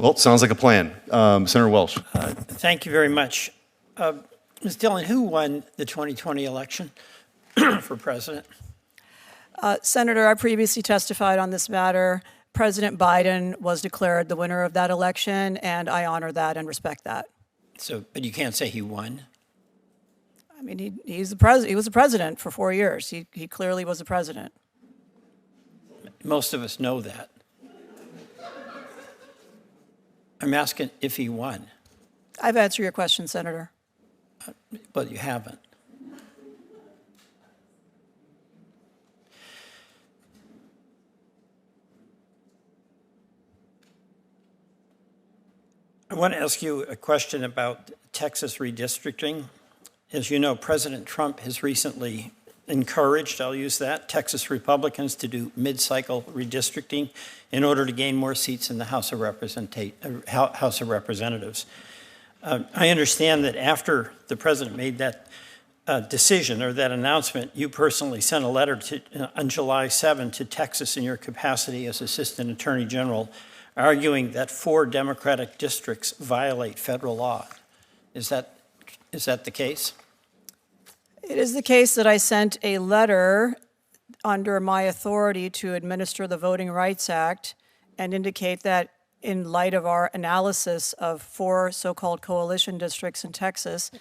Well, it sounds like a plan. Senator Welch. Thank you very much. Ms. Dhillon, who won the 2020 election for president? Senator, I previously testified on this matter. President Biden was declared the winner of that election, and I honor that and respect that. So, but you can't say he won. I mean, he was the president for 4 years. He clearly was the president. Most of us know that. I'm asking if he won. I've answered your question, Senator. But you haven't. I want to ask you a question about Texas redistricting. As you know, President Trump has recently encouraged, I'll use that, Texas Republicans to do mid-cycle redistricting in order to gain more seats in the House of Representatives. I understand that after the president made that decision or that announcement, you personally sent a letter on July 7 to Texas in your capacity as Assistant Attorney General, arguing that 4 Democratic districts violate federal law. Is that the case? It is the case that I sent a letter under my authority to administer the Voting Rights Act and indicate that in light of our analysis of 4 so-called coalition districts in Texas,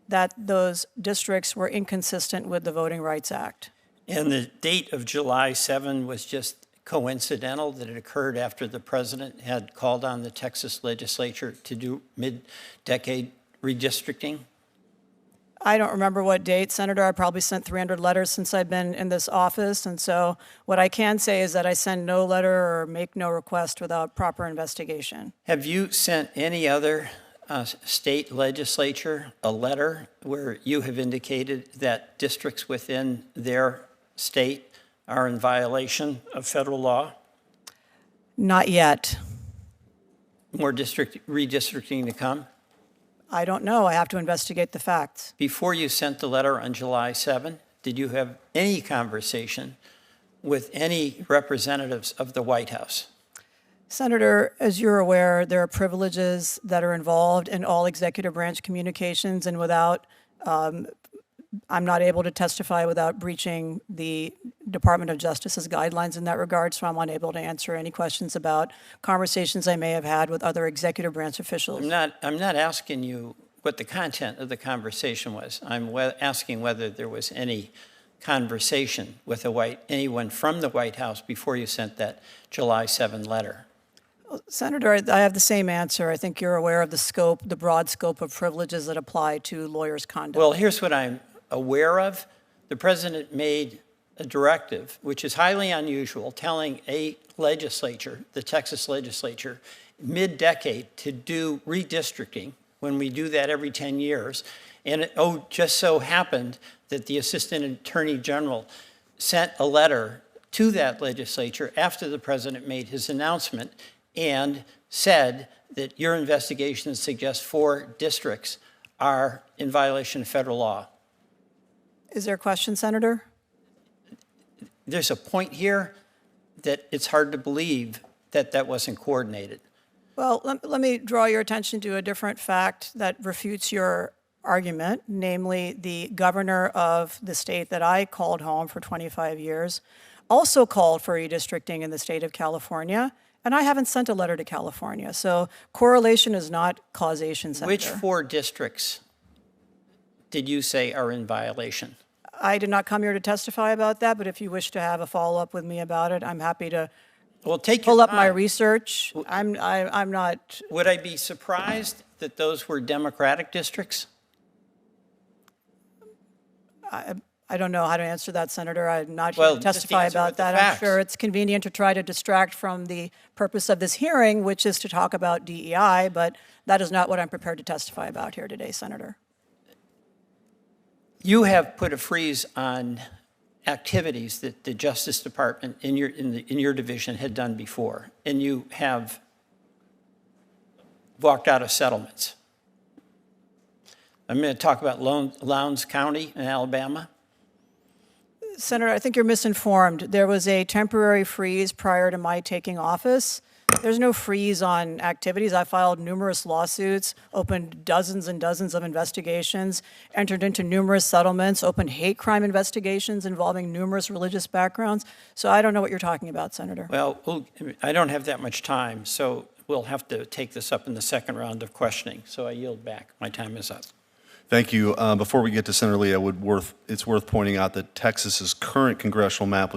that those districts were inconsistent with the Voting Rights Act. And the date of July 7 was just coincidental, that it occurred after the president had called on the Texas legislature to do mid-decade redistricting? I don't remember what date, Senator. I probably sent 300 letters since I've been in this office. And so what I can say is that I send no letter or make no request without proper investigation. Have you sent any other state legislature a letter where you have indicated that districts within their state are in violation of federal law? Not yet. More redistricting to come? I don't know. I have to investigate the facts. Before you sent the letter on July 7, did you have any conversation with any representatives of the White House? Senator, as you're aware, there are privileges that are involved in all executive branch communications, and without I'm not able to testify without breaching the Department of Justice's guidelines in that regard, so I'm unable to answer any questions about conversations I may have had with other executive branch officials. I'm not asking you what the content of the conversation was. I'm asking whether there was any conversation with anyone from the White House before you sent that July 7 letter. Senator, I have the same answer. I think you're aware of the broad scope of privileges that apply to lawyers' conduct. Well, here's what I'm aware of. The president made a directive, which is highly unusual, telling a legislature, the Texas legislature, mid-decade to do redistricting, when we do that every 10 years. And it just so happened that the Assistant Attorney General sent a letter to that legislature after the president made his announcement and said that your investigation suggests 4 districts are in violation of federal law. Is there a question, Senator? There's a point here that it's hard to believe that that wasn't coordinated. Well, let me draw your attention to a different fact that refutes your argument, namely the governor of the state that I called home for 25 years also called for redistricting in the state of California, and I haven't sent a letter to California. So correlation is not causation, Senator. Which 4 districts did you say are in violation? I did not come here to testify about that, but if you wish to have a follow-up with me about it, I'm happy to pull up my research. I'm not... Would I be surprised that those were Democratic districts? I don't know how to answer that, Senator. I'm not here to testify about that. I'm sure it's convenient to try to distract from the purpose of this hearing, which is to talk about DEI, but that is not what I'm prepared to testify about here today, Senator. You have put a freeze on activities that the Justice Department in your division had done before, and you have walked out of settlements. I'm going to talk about Lowndes County in Alabama. Senator, I think you're misinformed. There was a temporary freeze prior to my taking office. There's no freeze on activities. I filed numerous lawsuits, opened dozens and dozens of investigations, entered into numerous settlements, opened hate crime investigations involving numerous religious backgrounds. So I don't know what you're talking about, Senator. Well, I don't have that much time, so we'll have to take this up in the second round of questioning. So I yield back. My time is up. Thank you. Before we get to Senator Lee, it's worth pointing out that Texas's current congressional map was